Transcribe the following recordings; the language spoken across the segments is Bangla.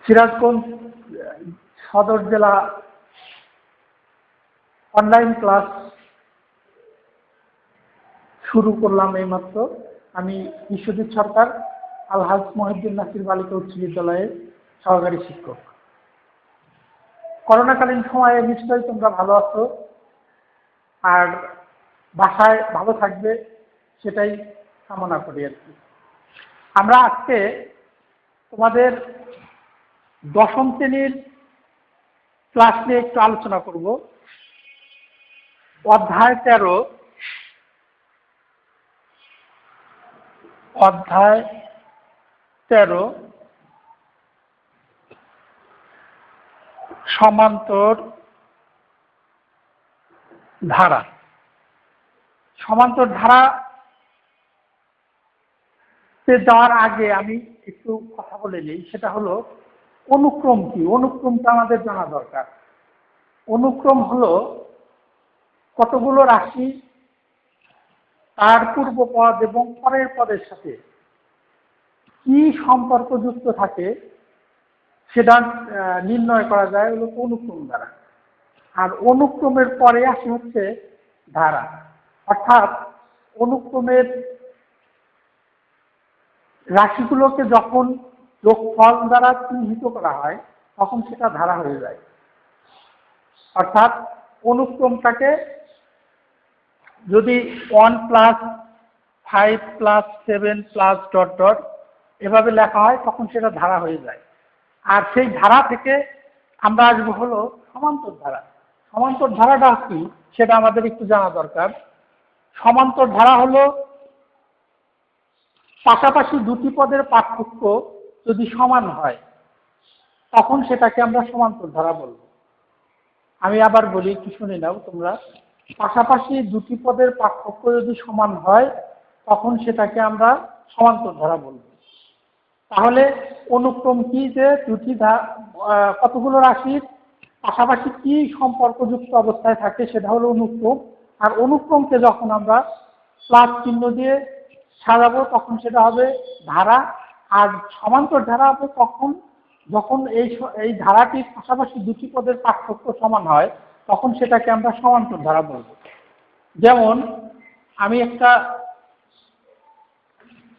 সিরাজগঞ্জ সদর জেলা অনলাইন ক্লাস শুরু করলাম এইমাত্র। আমি বিশ্বজিৎ সরকার, আলহাজ মহিউদ্দিন নাসির বালিকা উচ্চ বিদ্যালয়ের সহকারী শিক্ষক। করোনাকালীন সময়ে নিশ্চয়ই তোমরা ভালো আছো আর বাসায় ভালো থাকবে, সেটাই কামনা করি আর কি। আমরা আজকে তোমাদের দশম শ্রেণীর ক্লাস নিয়ে একটু আলোচনা করব। অধ্যায় 13 সমান্তর ধারা। সমান্তর ধারাতে যাওয়ার আগে আমি একটু কথা বলে নিই, সেটা হলো অনুক্রম কি। অনুক্রমটা আমাদের জানা দরকার। অনুক্রম হলো কতগুলো রাশি তার পূর্ব পদ এবং পরের পদের সাথে কি সম্পর্ক যুক্ত থাকে সেটা নির্ণয় করা যায় হলো অনুক্রম দ্বারা। আর অনুক্রমের পরে আসে হচ্ছে ধারা, অর্থাৎ অনুক্রমের রাশিগুলোকে যখন যোগফল দ্বারা চিহ্নিত করা হয় তখন সেটা ধারা হয়ে যায়। অর্থাৎ অনুক্রমটাকে যদি 1 + 5 + 7 + ... এভাবে লেখা হয় তখন সেটা ধারা হয়ে যায়। আর সেই ধারা থেকে আমরা আসবো হলো সমান্তর ধারা। সমান্তর ধারাটা কি সেটা আমাদের একটু জানা দরকার। সমান্তর ধারা হলো পাশাপাশি দুটি পদের পার্থক্য যদি সমান হয় তখন সেটাকে আমরা সমান্তর ধারা বলবো। আমি আবার বলি, একটু শুনে নাও তোমরা। পাশাপাশি দুটি পদের পার্থক্য যদি সমান হয় তখন সেটাকে আমরা সমান্তর ধারা বলবো। তাহলে অনুক্রম কি, যে দুটি কতগুলো রাশির পাশাপাশি কি সম্পর্কযুক্ত অবস্থায় থাকে সেটা হলো অনুক্রম। আর অনুক্রমকে যখন আমরা প্লাস চিহ্ন দিয়ে সাজাবো তখন সেটা হবে ধারা। আর সমান্তর ধারা হবে তখন যখন এই ধারাটির পাশাপাশি দুটি পদের পার্থক্য সমান হয় তখন সেটাকে আমরা সমান্তর ধারা বলবো। যেমন আমি একটা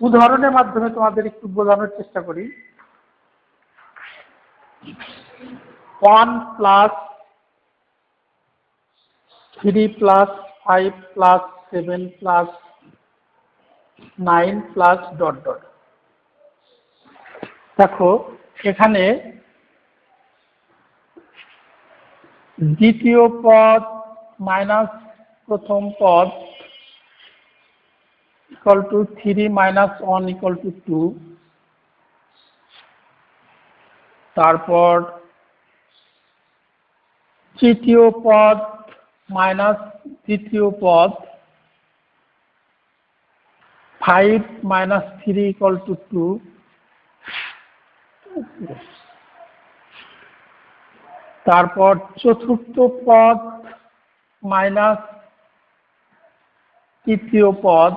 উদাহরণের মাধ্যমে তোমাদের একটু বোঝানোর চেষ্টা করি। 1 + 3 + 5 + 7 + 9 +... দেখো এখানে দ্বিতীয় পদ মাইনাস প্রথম পদ = 3 - 1 = 2। তারপর তৃতীয় পদ মাইনাস দ্বিতীয় পদ 5 - 3 = 2। তারপর চতুর্থ পদ মাইনাস তৃতীয় পদ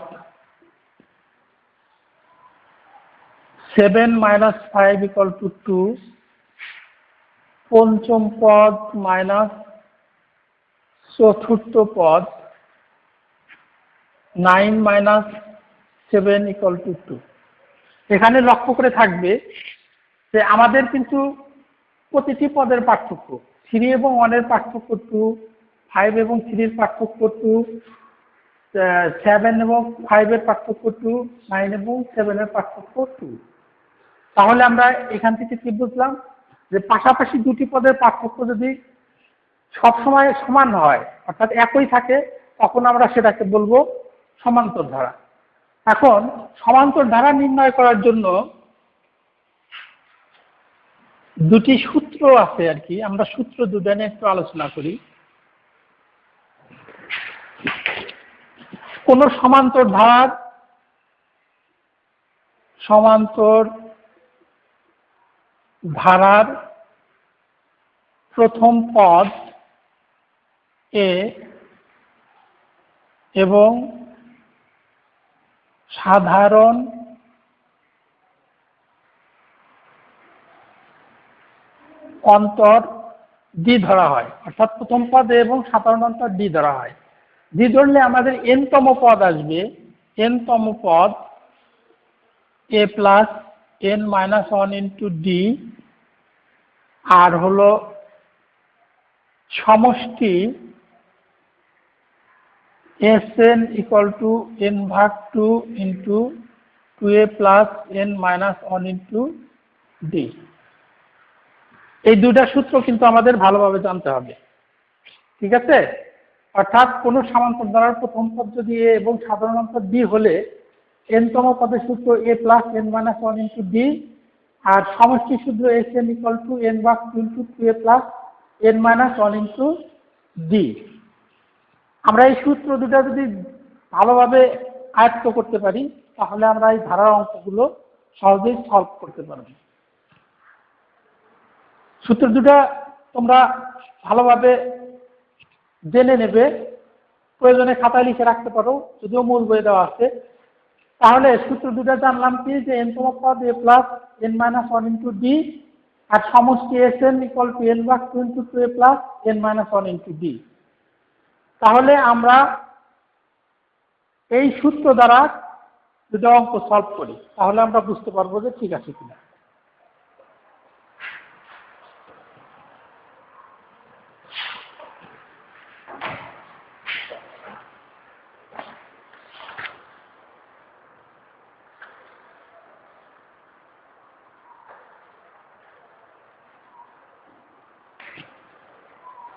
7 - 5 = 2। পঞ্চম পদ মাইনাস চতুর্থ পদ 9 - 7 = 2। এখানে লক্ষ্য করে থাকবে যে আমাদের কিন্তু প্রতিটি পদের পার্থক্য 3 এবং 1 এর পার্থক্য 2, 5 এবং 3 এর পার্থক্য 2, 7 এবং 5 এর পার্থক্য 2, 9 এবং 7 এর পার্থক্য 2। তাহলে আমরা এখান থেকে কি বুঝলাম, যে পাশাপাশি দুটি পদের পার্থক্য যদি সবসময় সমান হয় অর্থাৎ একই থাকে তখন আমরা সেটাকে বলবো সমান্তর ধারা। এখন সমান্তর ধারা নির্ণয় করার জন্য দুটি সূত্র আছে আর কি। আমরা সূত্র দুটো নিয়ে একটু আলোচনা করি। কোন সমান্তর ধারার প্রথম পদ এ এবং সাধারণ অন্তর ডি ধরা হয়, অর্থাৎ প্রথম পদ এবং সাধারণ অন্তর ডি ধরা হয়। ডি ধরলে আমাদের এন-তম পদ আসবে, এন-তম পদ a plus n minus one into d, আর হলো সমষ্টি s n equal to n ভাগ two into two a plus n minus one into d. এই দুইটা সূত্র কিন্তু আমাদের ভালোভাবে জানতে হবে, ঠিক আছে? অর্থাৎ কোন সমান্তর ধারার প্রথম পদ যদি এ এবং সাধারণ অন্তর ডি হলে এন-তম পদের সূত্র a plus n minus one into d, আর সমষ্টি সূত্র s n equal to n ভাগ two into two a plus n minus one into d. আমরা এই সূত্র দুটা যদি ভালোভাবে আয়ত্ত করতে পারি তাহলে আমরা এই ধারার অঙ্কগুলো সহজেই সলভ করতে পারবো। সূত্র দুটা তোমরা ভালোভাবে জেনে নেবে, প্রয়োজনে খাতায় লিখে রাখতে পারো, যদিও মূল বই দেওয়া আছে। তাহলে সূত্র দুটা জানলাম কি, যে এন-তম পদ a plus n minus one into d, আর সমষ্টি s n equal to n ভাগ two into two a plus n minus one into d. তাহলে আমরা এই সূত্র দ্বারা যদি অঙ্ক সলভ করি তাহলে আমরা বুঝতে পারবো যে ঠিক আছে কিনা।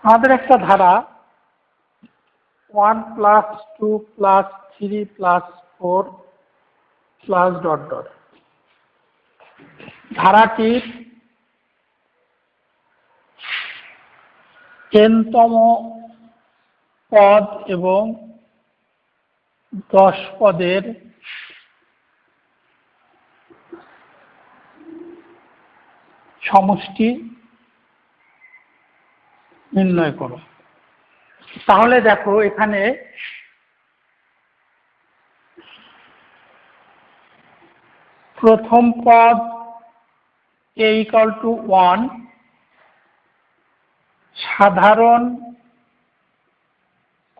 আমাদের একটা ধারা 1 plus 2 plus 3 plus 4 plus dot dot, ধারাটির n-তম পদ এবং 10 পদের সমষ্টি নির্ণয় করো। তাহলে দেখো এখানে প্রথম পদ a ইকুয়াল টু 1, সাধারণ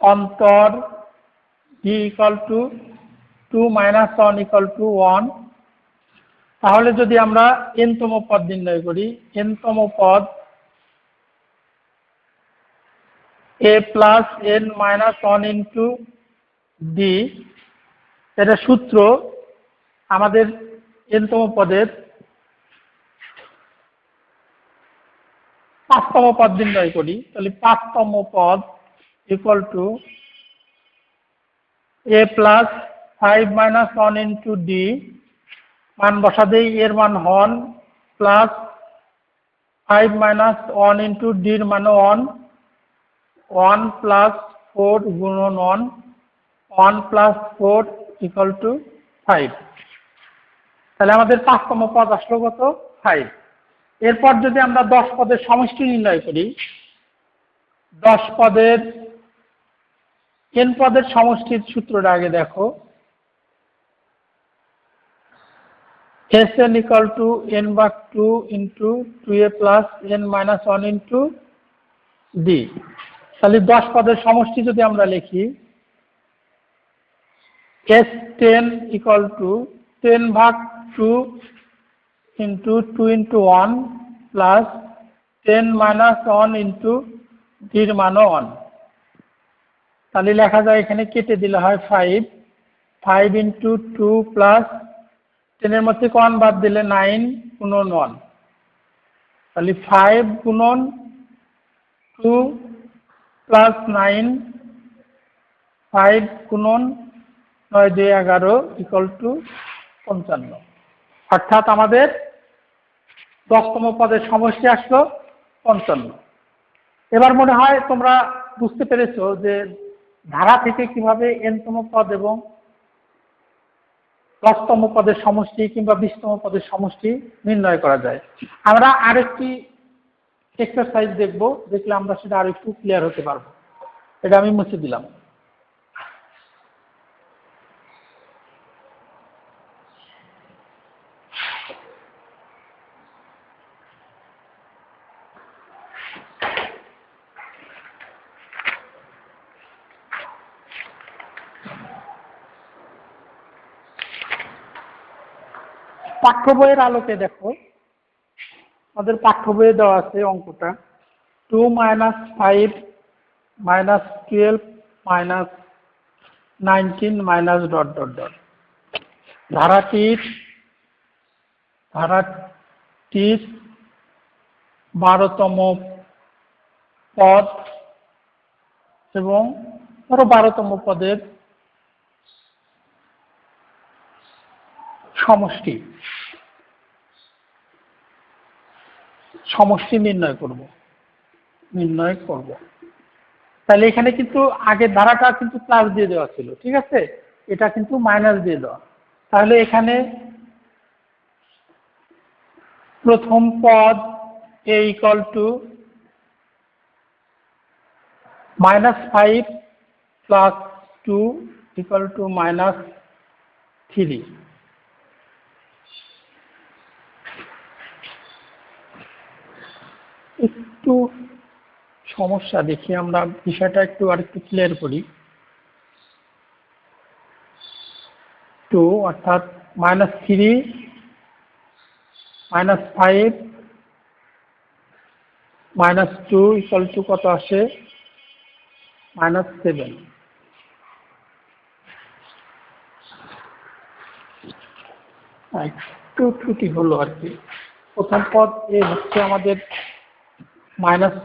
অন্তর d equal to 2 minus 1 equal to 1। তাহলে যদি আমরা n-তম পদ নির্ণয় করি, n-তম পদ a plus n minus one into D, এটা সূত্র আমাদের n-তম পদের 5তম পদ নির্ণয় করি, তাহলে 5তম পদ equal to a plus 5 minus one into D, মান বসা দেই, এর মান 1 প্লাস 5 মাইনাস 1 ইন্টু ডির মান 1 প্লাস 4 গুণন 1 প্লাস 4 ইকুয়াল টু 5। তাহলে আমাদের 5তম পদ আসলো কত? 5। এরপর যদি আমরা 10 পদের সমষ্টি নির্ণয় করি, 10 পদের n পদের সমষ্টির সূত্রটা আগে দেখো, s n equal to n ভাগ two into two a plus n minus one into d. তাহলে 10 পদের সমষ্টি যদি আমরা লিখি, S10 ইকুয়াল টু 10 ভাগ 2 into 2 into 1 plus 10 minus 1 into ডির মান 1। তাহলে লেখা যায়, এখানে কেটে দিলে হয় 5 ইন্টু 2 প্লাস 10 এর মধ্যে 1 বাদ দিলে 9 গুণন 1, তাহলে 5 গুণন 2 প্লাস 9, 5 গুণন 9 2 11 ইকুয়াল টু 55। অর্থাৎ আমাদের 10তম পদের সমষ্টি আসলো 55। এবার মনে হয় তোমরা বুঝতে পেরেছো যে ধারা থেকে কিভাবে n-তম পদ এবং 10তম পদের সমষ্টি কিংবা 20তম পদের সমষ্টি নির্ণয় করা যায়। আমরা আরেকটি এক্সারসাইজ দেখব, দেখলে আমরা সেটা আরেকটু ক্লিয়ার হতে পারবো। এটা আমি মুছে দিলাম। পাঠ্য বইয়ের আলোকে দেখো, আমাদের পাঠ্য বইয়ে দেওয়া আছে অঙ্কটা 2 - 5 - 12 - 19 - ডট ডট ডট। ধারাটির 12তম পদ এবং ধরো 12তম পদের সমষ্টি নির্ণয় করব। তাহলে এখানে কিন্তু আগের ধারাটা কিন্তু প্লাস দিয়ে দেওয়া ছিল, ঠিক আছে, এটা কিন্তু মাইনাস দিয়ে দেওয়া। তাহলে এখানে প্রথম পদ a = -5 + 2 = -3। একটু সমস্যা দেখি, আমরা বিষয়টা আরেকটু ক্লিয়ার করি। 2 অর্থাৎ -3 - 5 - 2 = কত আসে? -7। একটু ত্রুটি হলো আর কি। প্রথম পদ এ হচ্ছে আমাদের মাইনাস,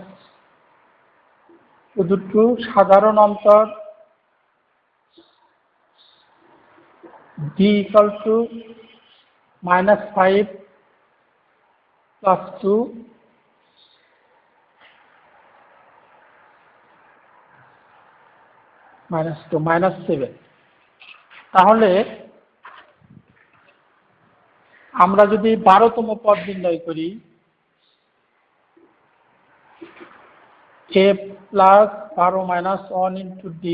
শুধু 2, সাধারণ অন্তর d = -5 + 2 -7। তাহলে আমরা যদি 12তম পদ নির্ণয় করি, a + 12 - 1 × d,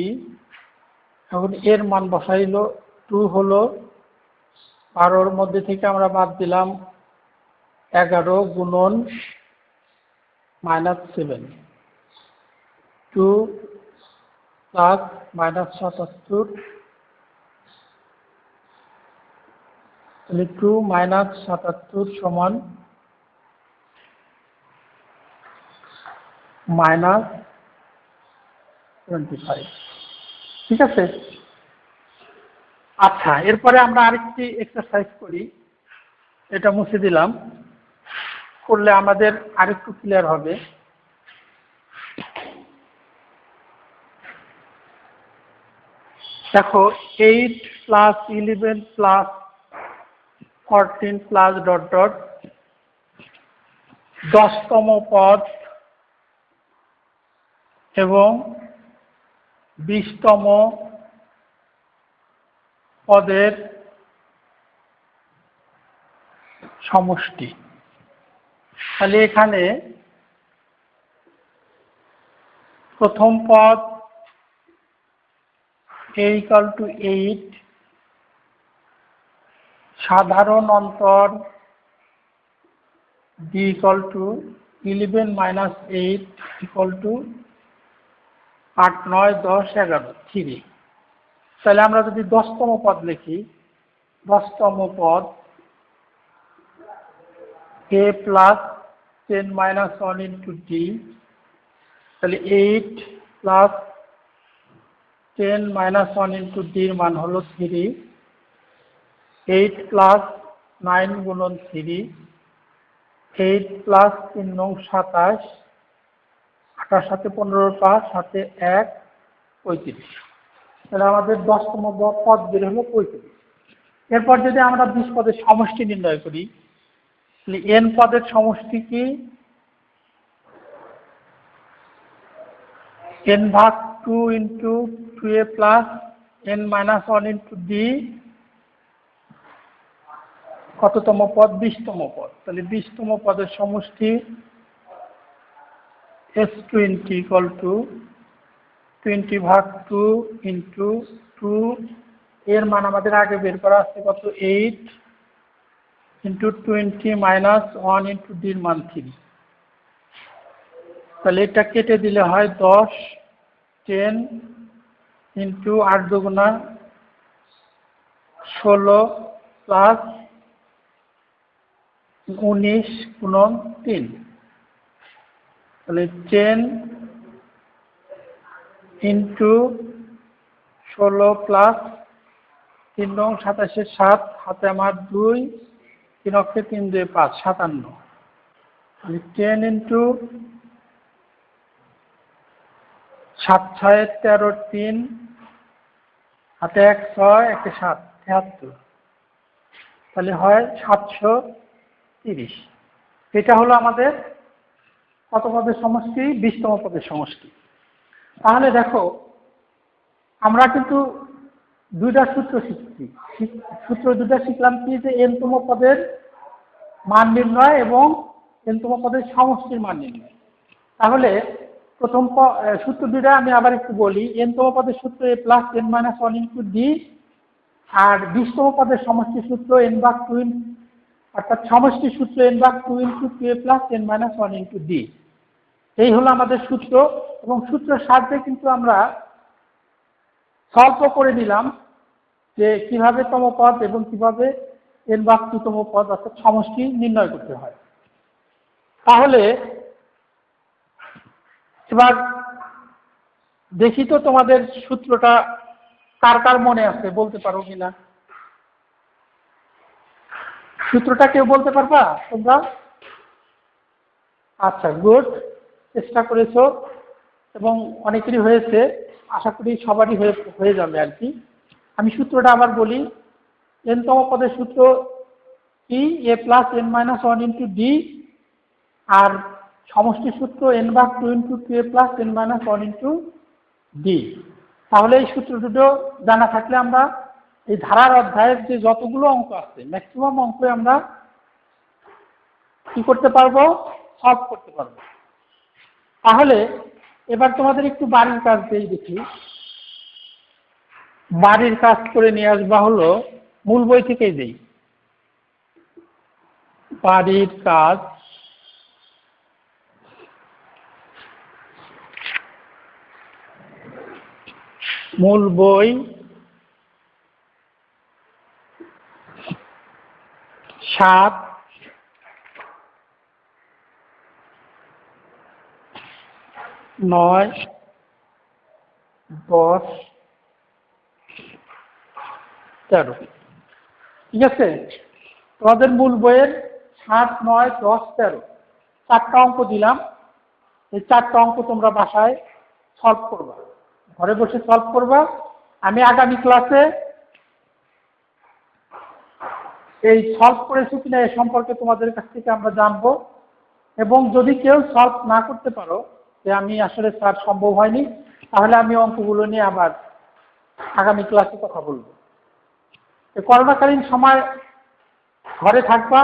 এখন এর মান বসাইল 2 হলো, 12-র মধ্যে থেকে আমরা বাদ দিলাম 11 গুণন -7, 2 + -77, তাহলে 2 - 77 = -25, ঠিক আছে। আচ্ছা, এরপরে আমরা আরেকটি এক্সারসাইজ করি, এটা মুছে দিলাম, করলে আমাদের আরেকটু ক্লিয়ার হবে। দেখো 8 + 11 + 14 + ডট ডট 10তম পদ এবং 20তম পদের সমষ্টি। তাহলে এখানে প্রথম পদ a = 8, সাধারণ অন্তর d = 11 - 8 = 8, 9, 10, 11, 3। তাহলে আমরা যদি 10তম পদ লিখি, 10তম পদ a + 10 - 1 × d, তাহলে 8 + 10 - 1 × d এর মান হলো 3, 8 + 9 × 3, 8 + 3 × 9 = 27, 28 × 7 = 15, 7 × 1 = 35। তাহলে আমাদের 10তম পদ বের হলো 35। এরপর যদি আমরা 20 পদের সমষ্টি নির্ণয় করি, তাহলে n পদের সমষ্টি কি? n/2 × 2a + n - 1 × d, কততম পদ? 20তম পদ। তাহলে 20তম পদের সমষ্টি s20 = 20/2 × 2, এর মান আমাদের আগে বের করা আছে কত? 8 × 20 - 1 × d এর মান 3। তাহলে এটা কেটে দিলে হয় 10, 10 × 8 × 2 = 16 + 19 গুণন 3, তাহলে 10 ইন্টু 16 প্লাস 3 নং 27 7, হাতে আমার 2, 3 অক্ষে 3 2 5, 57। 10 ইন্টু 7 6 13 3, হাতে 1 6 1 7, 73, তাহলে হয় 730। এটা হলো আমাদের কত পদের সমষ্টি? 20তম পদের সমষ্টি। তাহলে দেখো আমরা কিন্তু দুইটা সূত্র শিখছি। সূত্র দুটা শিখলাম কি, যে n তম পদের মান নির্ণয় এবং n তম পদের সমষ্টির মান নির্ণয়। তাহলে প্রথম সূত্র দুইটা আমি আবার একটু বলি। n তম পদের সূত্র a plus n minus 1 into d, আর 20তম পদের সমষ্টি সূত্র n ভাগ 2, অর্থাৎ সমষ্টি সূত্র n ভাগ 2 into 2a plus n minus 1 into d. এই হলো আমাদের সূত্র, এবং সূত্রের সাহায্যে কিন্তু আমরা সলভ করে নিলাম যে কিভাবে তম পদ এবং কিভাবে n ভাগ 2তম পদ অর্থাৎ সমষ্টি নির্ণয় করতে হয়। তাহলে এবার দেখি তো তোমাদের সূত্রটা কার কার মনে আছে, বলতে পারো কিনা? সূত্রটা কেউ বলতে পারবা তোমরা? আচ্ছা, গুড, চেষ্টা করেছো এবং অনেকেরই হয়েছে, আশা করি সবারই হয়ে যাবে আর কি। আমি সূত্রটা আবার বলি। n তম পদের সূত্র কি? a plus n minus 1 into d, আর সমষ্টি সূত্র n ভাগ 2 into 2a plus n minus 1 into d. তাহলে এই সূত্র দুটো জানা থাকলে আমরা এই ধারার অধ্যায়ের যে যতগুলো অঙ্ক আছে ম্যাক্সিমাম অঙ্কে আমরা কি করতে পারবো? সলভ করতে পারবো। তাহলে এবার তোমাদের একটু বাড়ির কাজ দিয়ে দেখি। বাড়ির কাজ করে নিয়ে আসবা হলো মূল বই থেকেই দেই। বাড়ির কাজ মূল বই 7, 9, 10, 13। ঠিক আছে, তোমাদের মূল বইয়ের 7, 9, 10, 13 চারটা অঙ্ক দিলাম। এই চারটা অঙ্ক তোমরা বাসায় সলভ করবা, ঘরে বসে সলভ করবা। আমি আগামী ক্লাসে এই সলভ করেছো কিনা এ সম্পর্কে তোমাদের কাছ থেকে আমরা জানবো, এবং যদি কেউ সলভ না করতে পারো যে আমি আসলে স্যার সম্ভব হয়নি, তাহলে আমি অঙ্কগুলো নিয়ে আবার আগামী ক্লাসে কথা বলবো। করোনাকালীন সময় ঘরে থাকবা,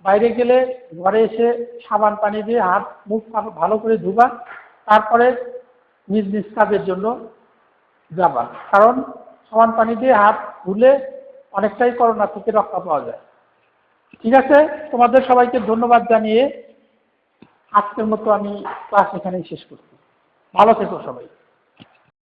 বাইরে গেলে ঘরে এসে সাবান পানি দিয়ে হাত মুখ ভালো করে ধুবা, তারপরে নিজ নিজ কাজের জন্য যাবা, কারণ সাবান পানি দিয়ে হাত ধুলে অনেকটাই করোনা থেকে রক্ষা পাওয়া যায়। ঠিক আছে, তোমাদের সবাইকে ধন্যবাদ জানিয়ে আজকের মতো আমি ক্লাস এখানেই শেষ করছি। ভালো থেকো সবাই।